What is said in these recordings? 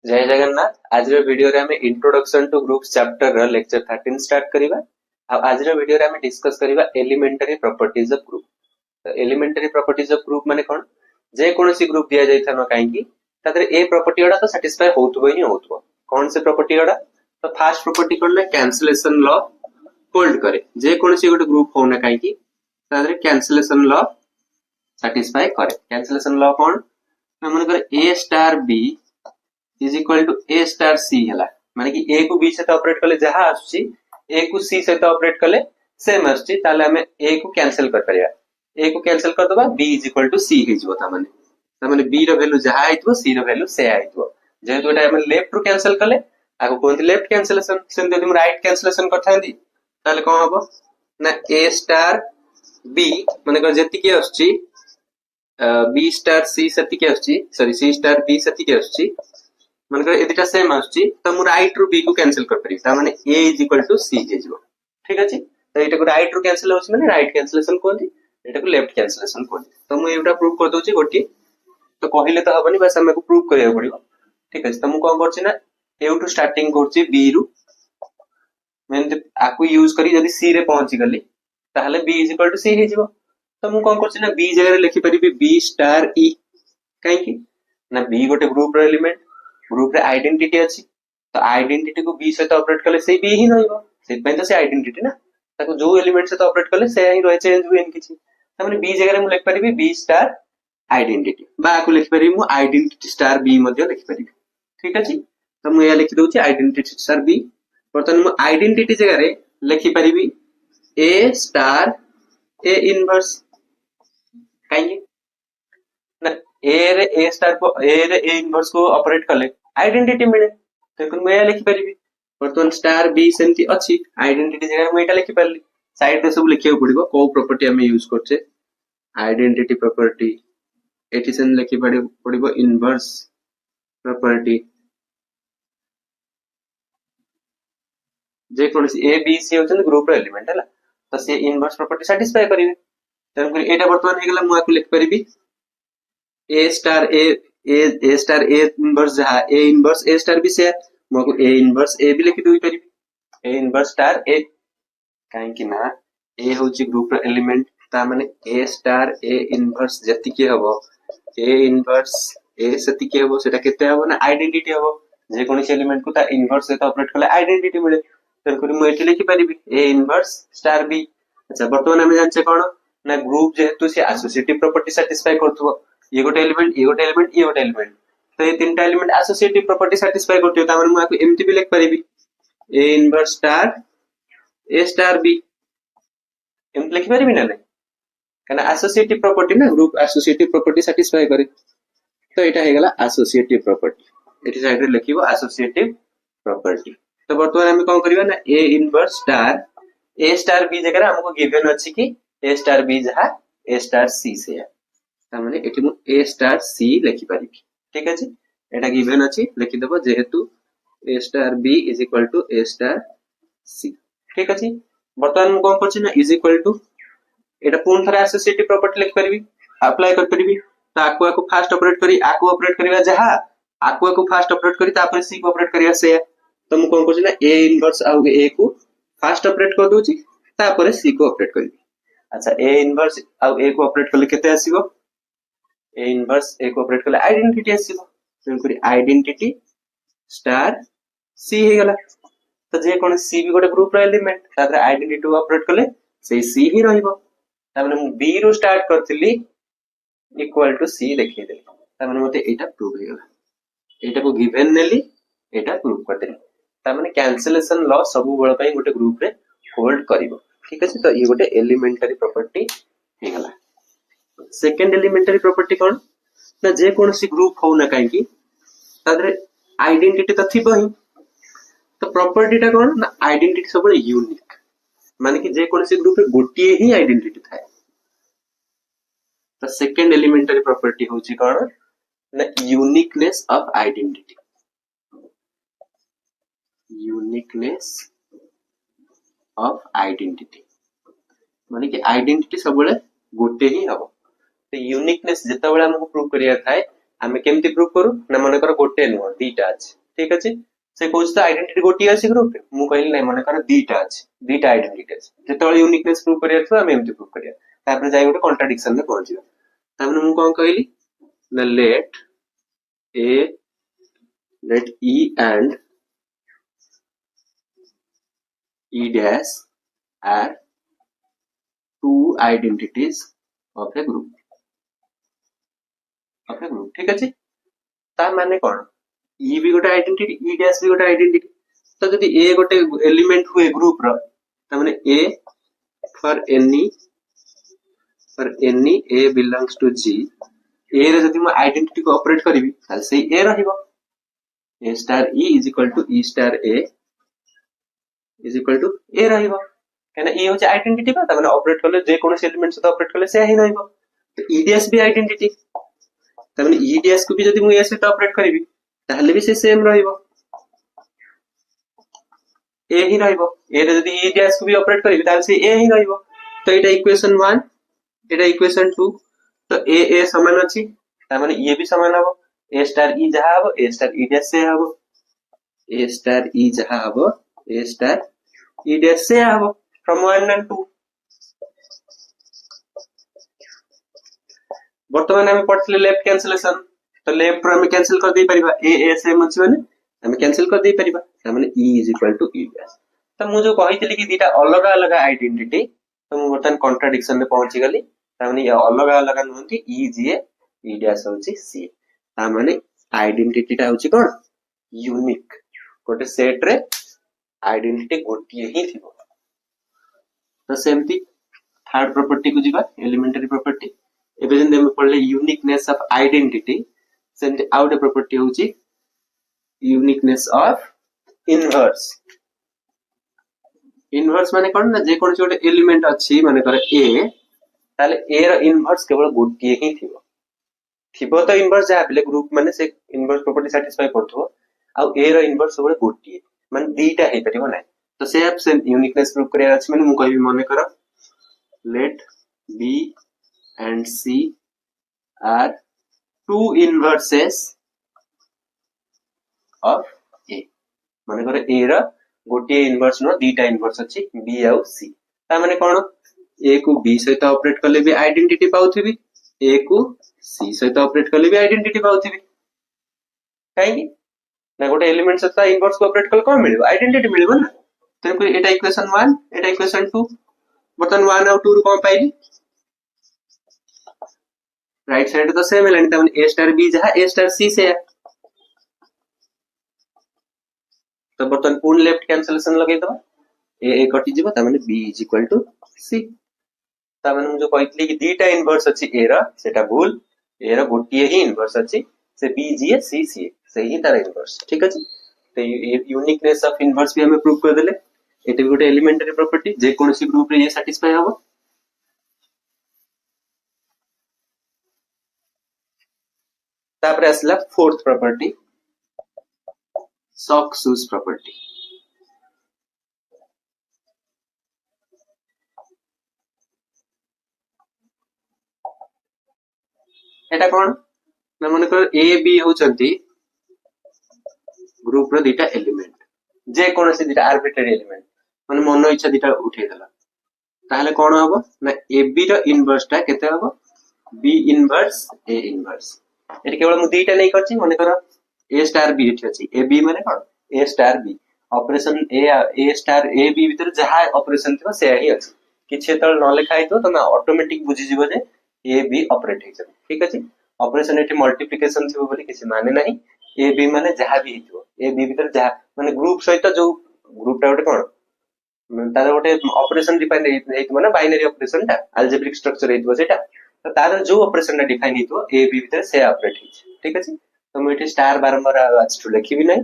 जय जगन्नाथ। आज वीडियो रे हमें इंट्रोडक्शन टू ग्रुप्स चैप्टर रा लेक्चर 13 स्टार्ट करिबा। आज वीडियो रे हमें डिस्कस करिबा एलिमेंटरी प्रॉपर्टीज ऑफ ग्रुप। तो एलिमेंटरी प्रॉपर्टीज ऑफ ग्रुप माने कोन, जे कोनोसी ग्रुप दिया जाय थानो काहेकि तादरे ए प्रॉपर्टी ओडा तो सैटिस्फाई होतबो ही होतबो। कोन से प्रॉपर्टी ओडा? तो फर्स्ट प्रॉपर्टी कोन ले कैंसिलेशन लॉ होल्ड करे। जे कोनोसी गोटे ग्रुप होना काहेकि तादरे कैंसिलेशन लॉ सैटिस्फाई करे। कैंसिलेशन लॉ कोन मन करे a star b is equal to a star c हला, माने कि ए को बी से ऑपरेट कले जहा आसुची ए को सी से ऑपरेट कले सेम आसुची, ताले हमें ए को कैंसिल कर परिया। ए को कैंसिल कर दबा बी इज इक्वल टू सी हिजबो। ता माने बी रो वैल्यू जहा आइतबो सी रो वैल्यू से आइतबो। जेहेतु एटा हमें लेफ्ट रो कैंसिल कले आको कोनथि लेफ्ट कैंसिलेशन, सेम जदि हम राइट कैंसिलेशन करथांदी ताले कोन हबो ना ए स्टार बी माने कर जति के आसुची बी स्टार सी सति के आसुची, सॉरी सी स्टार बी सति के आसुची, मन कर एदिटा सेम आसुची त मु राइट रो बी को कैंसिल कर परिबी। ता माने a is equal to c जेजबो। ठीक अछि, त एटा को राइट रो कैंसिल होछि माने राइट कैंसिलेशन कोनथि, एटा को लेफ्ट कैंसिलेशन कोनथि। त मु एटा प्रूव कर दोछि गोटी, तो कहिले त हबनी बस हमको प्रूव करिया पड़िबो। ठीक अछि, त मु कोन करछि ना a टू स्टार्टिंग करछि b रू, मैं आकु यूज करी जदी c रे पहुंची गली ताहले b is equal to c हेजिबो। त मु कोन करछि ना b जगह रे लिखि परिबी b स्टार e, काहे कि ना b गोटे ग्रुप रो एलिमेंट, ग्रुप रे आइडेंटिटी अछि, तो आइडेंटिटी को बी सहित ऑपरेट कले से बी ही रहइबो। से पय तो से आइडेंटिटी ना, ताको जो एलिमेंट से ऑपरेट कले से ही रहे, चेंज हुए न किछि। त माने बी जगह रे मु लिख परिबी बी स्टार आइडेंटिटी, बा को लिख परिबी मु आइडेंटिटी स्टार बी मध्ये लिख परिबी। ठीक अछि, त मु या लिखि दोछि आइडेंटिटी स्टार बी। बर्तन मु आइडेंटिटी जगह रे लिखि परिबी ए स्टार ए इनवर्स, काहे ना ए रे ए स्टार को ए रे ए इनवर्स को ऑपरेट कले आइडेंटिटी मिले, तो मैं लिखि परिबी। बर्तमान स्टार बी सेंती अछि, आइडेंटिटी जगह मैं एटा लिखि परली। साइड रे सब लिखियो पड़िबो को प्रॉपर्टी हम यूज करछे, आइडेंटिटी प्रॉपर्टी एटी सेन लिखि पड़िबो इनवर्स प्रॉपर्टी। जे कोनसी ए बी सी होछन ग्रुप रो एलिमेंट हला, तो से इनवर्स प्रॉपर्टी सैटिस्फाई करिवे। तन एटा बर्तमान हे गेला मु आकु लिख परिबी a star A star a inverse जहा a inverse a star b से मको ए इनवर्स ए भी लिखि दोई परिबी ए इनवर्स स्टार ए, काहे कि ना ए होची ग्रुप रो एलिमेंट, ता माने ए स्टार ए इनवर्स जति के हबो ए इनवर्स ए सति के हबो सेटा केते हबो ना आइडेंटिटी हबो। जे कोनसी एलिमेंट को ता इनवर्स से ऑपरेट कले आइडेंटिटी मिले, तन करी मु एठी लिखि परिबी ए इनवर्स स्टार बी। अच्छा, वर्तमान हम जानचे कोन ना ग्रुप जेहेतु से एसोसिएटिव प्रॉपर्टी सैटिस्फाई करथबो, ये गोटे एलिमेंट ये गोटे एलिमेंट ये गोटे एलिमेंट, तो ये तीनटा एलिमेंट एसोसिएटिव प्रॉपर्टी सैटिस्फाई करथियो। ता माने मु आकु एमटी भी लिख परिबी a inverse star A star b, एमटी लिख परिबी ना नहीं, काना एसोसिएटिव प्रॉपर्टी ना ग्रुप एसोसिएटिव प्रॉपर्टी सैटिस्फाई करे। तो एटा हे गेला एसोसिएटिव प्रॉपर्टी, एटी साइड रे लिखिबो एसोसिएटिव प्रॉपर्टी। तो वर्तमान हम कोन करिबा ना A inverse star A star B जगह हमको गिवन अछि कि ए स्टार बी जहा ए स्टार सी से है, तामाने एठी मु ए स्टार सी लिखि परिबी। ठीक अछि, एटा गिवन अछि लिखि देबो जेहेतु a star b is equal to a star c. ठीक अछि, वर्तमान मु कोन करछि ना इज इक्वल टू एटा पूर्ण थरा एसोसिएटिव प्रॉपर्टी लिखि परिबी, अप्लाई कर परिबी। त आको फास्ट ऑपरेट करी आको ऑपरेट करिवा जहा आको फास्ट ऑपरेट करी तापर सी को ऑपरेट करिवा से, तो मु कोन करछि ना ए इनवर्स आ ए को फास्ट ऑपरेट कर दोछि तापर सी को ऑपरेट करिबी। अच्छा, ए इनवर्स आ ए को ऑपरेट करले केते आसीबो, ए इनवर्स ए को ऑपरेट करले आइडेंटिटी आसीबो, तन करी आइडेंटिटी स्टार सी हे गेला। तो जे कोन सी भी गोटे ग्रुप रो एलिमेंट तादरे आइडेंटिटी ऑपरेट करले से सी ही रहइबो। ता माने मु बी रो स्टार्ट करथिली इक्वल टू सी लिखि देली, ता माने मते एटा प्रूव हे गेला। एटा को गिवन नेली एटा प्रूव कर देली, ता माने कैंसिलेशन लॉ सब बेल पई गोटे ग्रुप रे होल्ड करिवो। ठीक अछि, तो ये गोटे एलिमेंटरी प्रॉपर्टी हे गेला। सेकंड एलिमेंटरी प्रॉपर्टी कोन ना जे कोनसी ग्रुप हो ना काहे कि तादरे आइडेंटिटी त थिबो ही, तो प्रॉपर्टी ता कोन ना आइडेंटिटी सब यूनिक, माने कि जे कोनसी ग्रुप रे गोटिए ही आइडेंटिटी थाए। तो सेकंड एलिमेंटरी प्रॉपर्टी होची कोन ना uniqueness of identity, uniqueness of identity माने कि आइडेंटिटी सब बेले गोटे ही हबो। तो यूनिकनेस जेते बेले हमको प्रूव करिया थाए हमें केमती प्रूव करू ना, मन कर गोटे नुह दीटा अछि, ठीक अछि से कहउछ तो आइडेंटिटी गोटी अछि ग्रुप रे मु कहली नै माने कर दीटा अछि दीटा आइडेंटिटी अछि जेतବେଳେ यूनिकनेस प्रूव करिया छ हम एमती प्रूव करिया तापर जाई गोटे कॉन्ट्राडिक्शन में पहुंचिबा तापर मु कोन कहली ना late E and E dash are two identities of a group ठीक अछि ता माने कोन E भी गोटे आइडेंटिटी E dash भी गोटे आइडेंटिटी तो जदि A गोटे एलिमेंट हुए ग्रुप रो त माने A for any A belongs to G A रे जदि म आइडेंटिटी को ऑपरेट करबी त से A रहिबो A star E is equal to E star A is equal to A रहिबो कहना E होचे आइडेंटिटी बा त माने ऑपरेट करले जे कोनोस एलिमेंट से ऑपरेट करले से ही रहिबो तो E dash भी आइडेंटिटी त माने E dash को भी जदि म A से ऑपरेट करबी ताहले भी से सेम रहिबो A ही रहिबो A रे जदि E dash को भी ऑपरेट करबी ताहले से A ही रहिबो तो एटा इक्वेशन 1 एटा इक्वेशन 2 तो A समान अछि त माने ये भी समान हबो A star E जहा हबो A star E dash से हबो A star E जहा हबो A star E dash से हबो from 1 and 2 वर्तमान हम पढ़थले लेफ्ट कैंसिलेशन तो लेफ्ट रो हम कैंसिल कर दे परिबा A सेम अछि माने हम कैंसिल कर दे परिबा त माने E = E dash तो मु जो कहितली कि दीटा अलग अलग आइडेंटिटी तो मु वर्तमान कॉन्ट्राडिक्शन में पहुंची गली त माने ये अलग अलग नहंती E जे E dash होची C त माने आइडेंटिटी ता होची कोन यूनिक गोटे सेट रे आइडेंटिटी गोटिए ही थिबो तो सेमती थर्ड प्रॉपर्टी को जीवा एलिमेंटरी प्रॉपर्टी एबे जंदे हम पढ़ले यूनिकनेस ऑफ आइडेंटिटी सेमती आउट प्रॉपर्टी होची यूनिकनेस ऑफ इनवर्स इनवर्स माने कोन ना जे कोन छोटे एलिमेंट अछि माने करे A ताले A रो इनवर्स केवल गोटिए ही थिबो थिबो तो इनवर्स जा बेले ग्रुप माने से इनवर्स प्रॉपर्टी सैटिस्फाई करथो आ A रो इनवर्स सबले गोटिए माने दीटा हे परिबो नै तो से अब से यूनिकनेस प्रूव करिया अछि माने मु कहबी माने करो let B and C are two inverses of A माने करे A रो गोटिए इनवर्स नो दीटा इनवर्स अछि B आउ C ता माने कोन A को B सहित ऑपरेट करले भी आइडेंटिटी पाउथिबी A को C सहित ऑपरेट करले भी आइडेंटिटी पाउथिबी काहे कि ना गोटे एलिमेंट सहित इनवर्स को ऑपरेट करले कोन मिलिबो आइडेंटिटी मिलिबो ना तो कोई एटा इक्वेशन 1 एटा इक्वेशन 2 बटन 1 और 2 रो कोन पाइली राइट साइड तो सेम हेलानी त A स्टार B जहा A स्टार C से तो बटन पूर्ण लेफ्ट कैंसिलेशन लगे दबा A कटि जीवो त माने B = C त माने हम जो कहतली कि दीटा इनवर्स अछि A रा सेटा भूल A रा गोटिए ही इनवर्स अछि से B जी C C सही तार इनवर्स ठीक अछि तो यूनिकनेस ऑफ इनवर्स भी हमें प्रूव कर देले एटा भी गोटे एलिमेंटरी प्रॉपर्टी जे कोनसी ग्रुप रे ये सैटिस्फाई हबो तापर असला फोर्थ प्रॉपर्टी सॉक-सूज प्रॉपर्टी एटा कोन ना माने कर A B होचंती ग्रुप रो दीटा एलिमेंट जे कोनसी दीटा आर्बिट्ररी एलिमेंट माने मन इच्छा दीटा उठे देला ताहले कोन हबो ना AB रो इनवर्स ता केते हबो B इनवर्स A इनवर्स एटा केवल मु दीटा नै करछि माने कर A स्टार B एठी अछि AB माने कोन A star B operation A star A B भीतर जहा ऑपरेशन थिबो से ही अछि किछ तळ न लिखा हितो त ना ऑटोमेटिक बुझि जिवो जे A B ऑपरेट हे जब ठीक अछि ऑपरेशन एठी मल्टीप्लिकेशन थिबो बोली किछ माने नाही A B माने जहा भी हितो A B भीतर जहा माने ग्रुप सहित जो ग्रुप टा गोटे कोन तार गोटे ऑपरेशन डिफाइन हेइतो ना बाइनरी ऑपरेशन टा अलजेब्रिक स्ट्रक्चर हेइतो सेटा तो तार जो ऑपरेशन टा डिफाइन हेइतो A B भीतर से ऑपरेट हे ठीक अछि तो म एठी स्टार बारंबार आज टू लिखिबी नै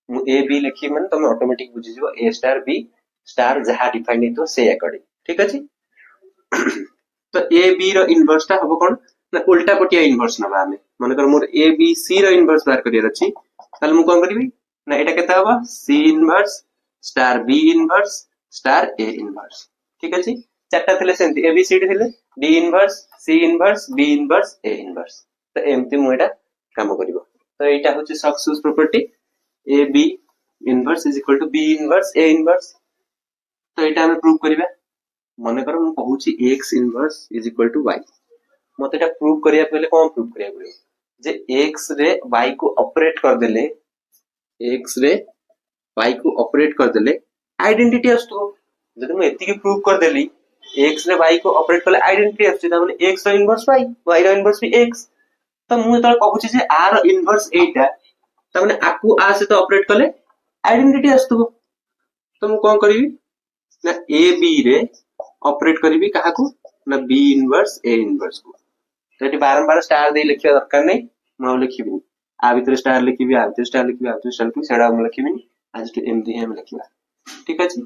मु A B लिखि मन तुम ऑटोमेटिक बुझि जिवो A स्टार B स्टार जहा डिफाइन हेइतो से अकॉर्डिंग ठीक अछि तो A B रो इनवर्स टा हबो कोन ना उल्टा पटिया इनवर्स नबा हमें माने कर मोर A B C रो इनवर्स बाहर करियर अछि ताल मु कोन करबी ना एटा केता हबो C inverse star B inverse star A inverse ठीक अछि चारटा थिले सेंती A B C D थिले D inverse C inverse B inverse A inverse तो एमती मु एटा काम करिवो तो एटा होची success property A B inverse is equal to B inverse A inverse तो एटा हमें प्रूव करिबा मन कर मु कहूची x inverse is equal to y मते एटा प्रूव करिया पहले कोन प्रूव करिया पड़े जे x रे y को ऑपरेट कर देले x रे y को ऑपरेट कर देले आइडेंटिटी आस्तो जदि मैं एति के प्रूव कर देली x रे y को ऑपरेट करले आइडेंटिटी आछी त माने x रो इनवर्स y रो इनवर्स भी x त मु त कहूची जे r रो इनवर्स एटा त माने आकु आ से तो ऑपरेट करले आइडेंटिटी आस्तो तो मु कोन करिवि ना ए बी रे ऑपरेट करिवि काहा को ना बी इनवर्स ए इनवर्स को तो एटी बारंबार स्टार दे लिखिया दरकार नै मु लिखिबि आ भीतर स्टार लिखिबि आ भीतर स्टार लिखिबि आ भीतर स्टार लिखिबि सेडा मु लिखिबिनी आज तो एमडी हम लिखिबा ठीक अछि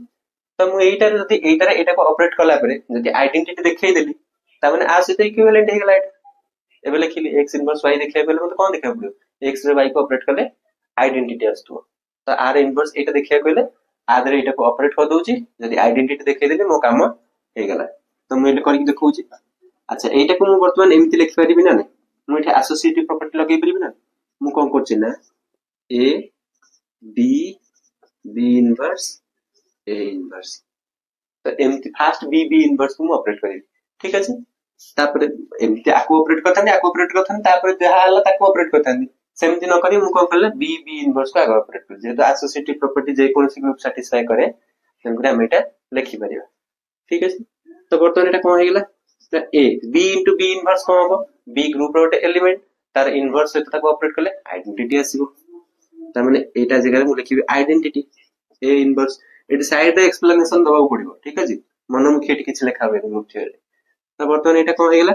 तो मु एटा रे जति एटा रे एटा को ऑपरेट करला परे जति आइडेंटिटी देखै देली त माने आ से तो इक्विवेलेंट हे गेला एबे लिखिली x इनवर्स y देखै पहले मते कोन देखै पड़ियो x रे y को ऑपरेट करले आइडेंटिटी आस्तो तो r इनवर्स एटा देखिया कहले आदरे एटा को ऑपरेट कर दोची जदी आइडेंटिटी देखै देले मो काम हे गेला तो मु एटा करि देखौची अच्छा एटा को मु वर्तमान एमिति लिखि परिबि ना मु एटा एसोसिएटिव प्रॉपर्टी लगै परिबि ना मु कोन करछि ना a b b inverse a inverse तो एमिति फास्ट b b इनवर्स को मु ऑपरेट करिबि ठीक अछि तापर एमिति आको ऑपरेट करथानी तापर जहा हला ताको ऑपरेट करथानी सेमिति न करी मु कोन करले b b इनवर्स को आगे ऑपरेट कर जेतो एसोसिएटिव प्रॉपर्टी जे कोनसी ग्रुप सैटिस्फाई करे तेनकरे हम एटा लिखि परिबा ठीक अछि तो बर्तमान एटा कोन हे गेला a b into b inverse कोन हो b ग्रुप रो एलिमेंट तार इनवर्स से ताको ऑपरेट करले आइडेंटिटी आसीबो त माने एटा जगह मु लिखिबि identity a inverse Etah side रे एक्सप्लेनेशन दबाउ पड़िबो ठीक अछि मन मुखी एटी किछ लिखा होय मुख्य तो बर्तमान एटा कोन हे गेला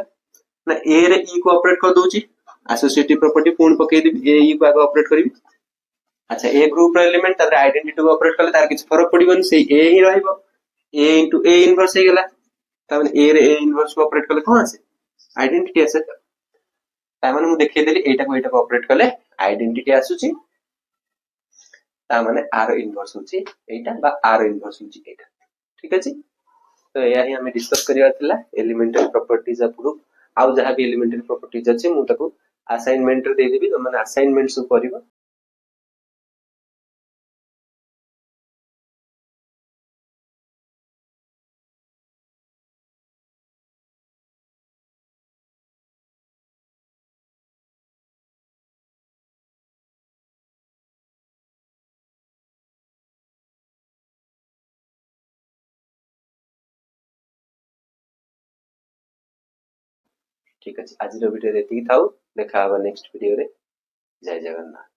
ना a रे e को ऑपरेट कर दोची एसोसिएटिव प्रॉपर्टी पूर्ण पके देबी a e को आगे ऑपरेट करिबी अच्छा a ग्रुप रो एलिमेंट तार आइडेंटिटी को ऑपरेट करले तार किछ फरक पड़िबोनी से a ही रहइबो a into a इनवर्स हे गेला त माने a रे a इनवर्स को ऑपरेट करले कोन आसे आइडेंटिटी आसे त माने मु देखै देली एटा को ऑपरेट करले आइडेंटिटी आसुची त माने r इनवर्स होची एटा बा r इनवर्स होची एटा ठीक अछि तो या ही हमें डिस्कस करिया थिला एलिमेंटरी प्रॉपर्टीज ऑफ ग्रुप आउ जहा भी एलिमेंटरी प्रॉपर्टीज अछि मु ताको असाइनमेंट रे दे देबी तो माने असाइनमेंट सु करिवो ठीक अछि आज रो वीडियो रेती थाउ देखा हबा नेक्स्ट वीडियो रे जय जगन्नाथ।